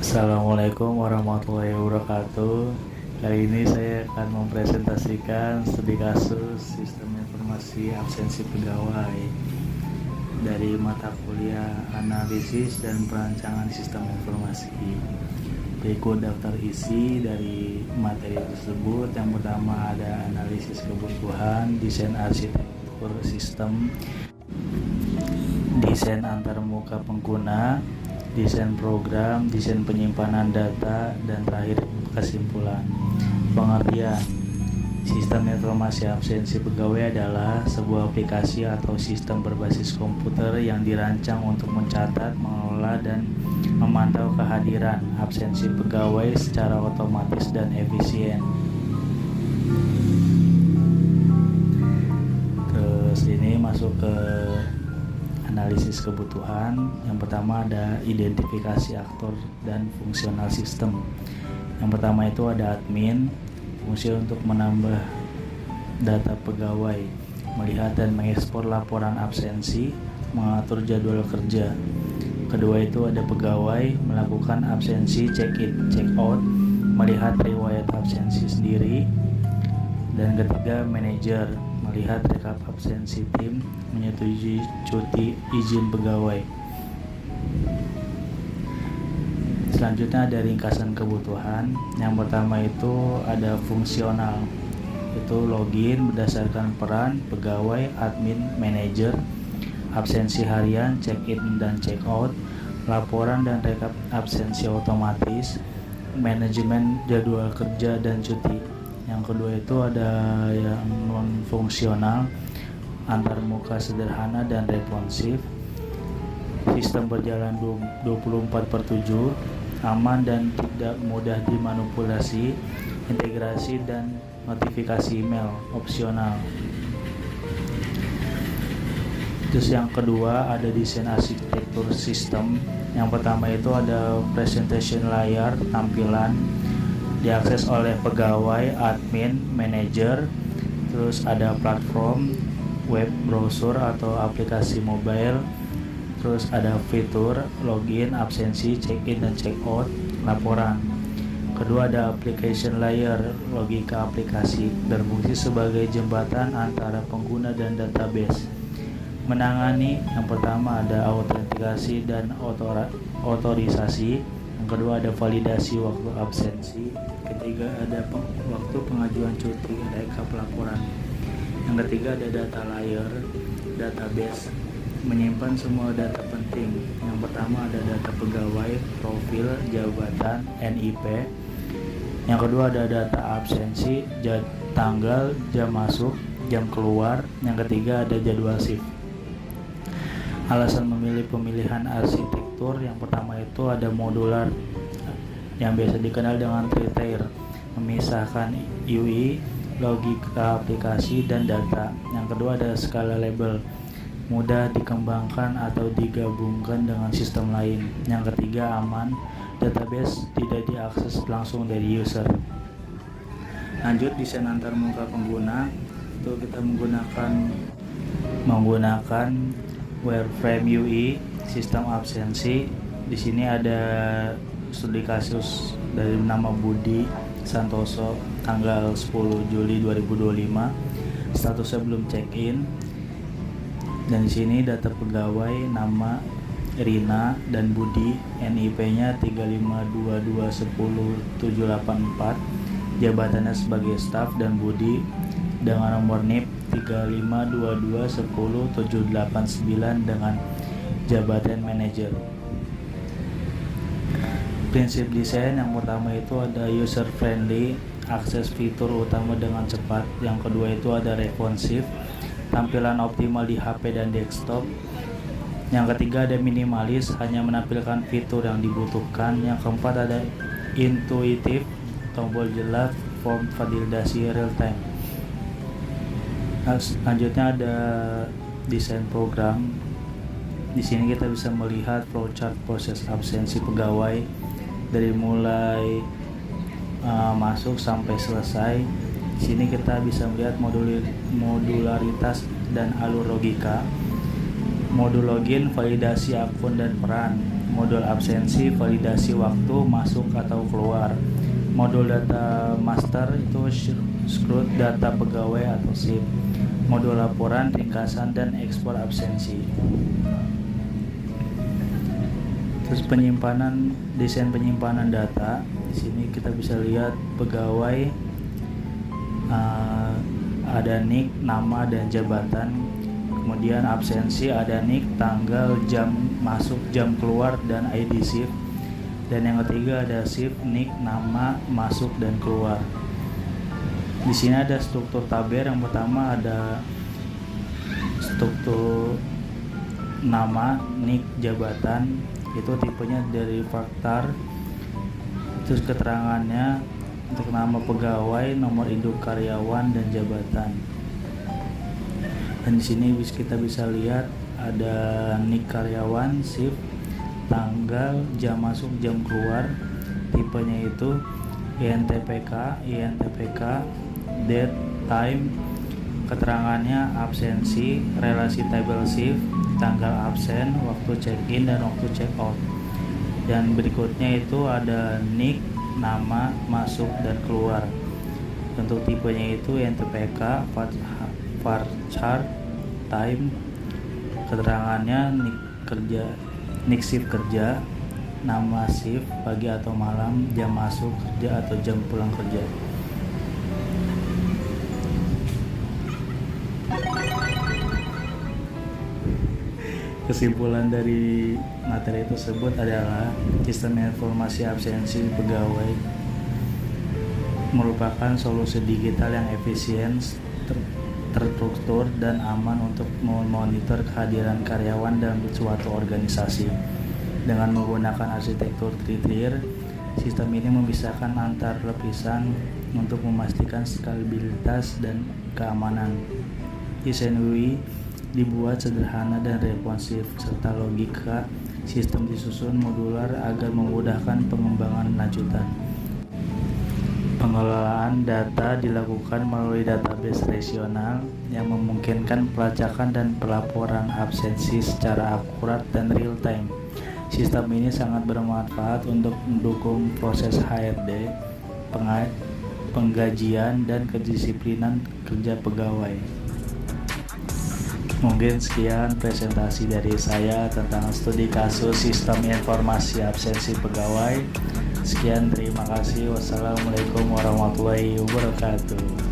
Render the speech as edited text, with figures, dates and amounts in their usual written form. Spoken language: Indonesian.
Assalamualaikum warahmatullahi wabarakatuh. Kali ini saya akan mempresentasikan studi kasus sistem informasi absensi pegawai dari mata kuliah analisis dan perancangan sistem informasi. Berikut daftar isi dari materi tersebut. Yang pertama ada analisis kebutuhan, desain arsitektur sistem, desain antarmuka pengguna, desain program, desain penyimpanan data, dan terakhir kesimpulan. Pengertian: sistem informasi absensi pegawai adalah sebuah aplikasi atau sistem berbasis komputer yang dirancang untuk mencatat, mengelola, dan memantau kehadiran absensi pegawai secara otomatis dan efisien. Terus ini masuk ke analisis kebutuhan. Yang pertama ada identifikasi aktor dan fungsional sistem. Yang pertama itu ada admin, fungsi untuk menambah data pegawai, melihat dan mengekspor laporan absensi, mengatur jadwal kerja. Kedua itu ada pegawai, melakukan absensi, check in, check out, melihat riwayat absensi sendiri. Dan ketiga manajer, melihat rekap absensi tim, menyetujui cuti izin pegawai. Selanjutnya ada ringkasan kebutuhan. Yang pertama itu ada fungsional, itu login berdasarkan peran pegawai, admin, manajer, absensi harian, check in dan check out, laporan dan rekap absensi otomatis, manajemen jadwal kerja dan cuti. Yang kedua itu ada yang non fungsional, antarmuka sederhana dan responsif, sistem berjalan 24/7, aman dan tidak mudah dimanipulasi, integrasi dan notifikasi email opsional. Terus yang kedua ada desain arsitektur sistem. Yang pertama itu ada presentation layar, tampilan, diakses oleh pegawai, admin, manajer. Terus ada platform, web browser atau aplikasi mobile. Terus ada fitur, login, absensi, check-in dan check-out, laporan. Kedua ada application layer, logika aplikasi, berfungsi sebagai jembatan antara pengguna dan database. Menangani, yang pertama ada autentikasi dan otorisasi. Yang kedua ada validasi waktu absensi. Ketiga ada waktu pengajuan cuti, rekap laporan. Yang ketiga ada data layer, database, menyimpan semua data penting. Yang pertama ada data pegawai, profil, jabatan, NIP. Yang kedua ada data absensi, tanggal, jam masuk, jam keluar. Yang ketiga ada jadwal shift. Alasan memilih pemilihan arsitektur, yang pertama itu ada modular yang biasa dikenal dengan three-tier, memisahkan UI, logika aplikasi, dan data. Yang kedua ada scalable, mudah dikembangkan atau digabungkan dengan sistem lain. Yang ketiga aman, database tidak diakses langsung dari user. Lanjut desain antarmuka pengguna, itu kita menggunakan wireframe UI, sistem absensi. Di sini ada studi kasus dari nama Budi Santoso tanggal 10 Juli 2025. Statusnya belum check in. Dan di sini data pegawai, nama Rina dan Budi, NIP-nya 352210784, jabatannya sebagai staf, dan Budi dengan nomor NIP 352210789 dengan jabatan manajer. Prinsip desain, yang pertama itu ada user friendly, akses fitur utama dengan cepat. Yang kedua itu ada responsif, tampilan optimal di HP dan desktop. Yang ketiga ada minimalis, hanya menampilkan fitur yang dibutuhkan. Yang keempat ada intuitif, tombol jelas, form validasi real time. Selanjutnya ada desain program. Di sini kita bisa melihat flowchart proses absensi pegawai dari mulai masuk sampai selesai. Di sini kita bisa melihat modularitas dan alur logika. Modul login, validasi akun dan peran. modul absensi, validasi waktu masuk atau keluar. Modul data master itu scrut data pegawai atau SIP. Modul laporan, ringkasan, dan ekspor absensi. Terus desain penyimpanan data. Di sini kita bisa lihat pegawai, ada NIK, nama dan jabatan. Kemudian absensi ada NIK, tanggal, jam masuk, jam keluar, dan ID shift. Dan yang ketiga ada shift, NIK, nama, masuk dan keluar. Di sini ada struktur tabel. Yang pertama ada struktur nama, NIK, jabatan. Itu tipenya dari faktar. Terus keterangannya untuk nama pegawai, nomor induk karyawan, dan jabatan. Dan di sini kita bisa lihat ada NIK karyawan, shift, tanggal, jam masuk, jam keluar. Tipenya itu INTPK, date, time. Keterangannya absensi, relasi table shift, tanggal absen, waktu check-in, dan waktu check-out. Dan berikutnya itu ada NIK, nama, masuk, dan keluar. Untuk tipenya itu INTPK, varchar, time. Keterangannya NIK kerja, NIK shift kerja, nama shift, pagi atau malam, jam masuk kerja atau jam pulang kerja. Kesimpulan dari materi tersebut adalah sistem informasi absensi pegawai merupakan solusi digital yang efisien, terstruktur, dan aman untuk memonitor kehadiran karyawan dalam suatu organisasi. Dengan menggunakan arsitektur 3-tier, sistem ini memisahkan antar lapisan untuk memastikan stabilitas dan keamanan. Desain UI dibuat sederhana dan responsif, serta logika sistem disusun modular agar memudahkan pengembangan lanjutan. Pengelolaan data dilakukan melalui database relasional yang memungkinkan pelacakan dan pelaporan absensi secara akurat dan real time. Sistem ini sangat bermanfaat untuk mendukung proses HRD, penggajian, dan kedisiplinan kerja pegawai. Mungkin sekian presentasi dari saya tentang studi kasus sistem informasi absensi pegawai. Sekian, terima kasih. Wassalamualaikum warahmatullahi wabarakatuh.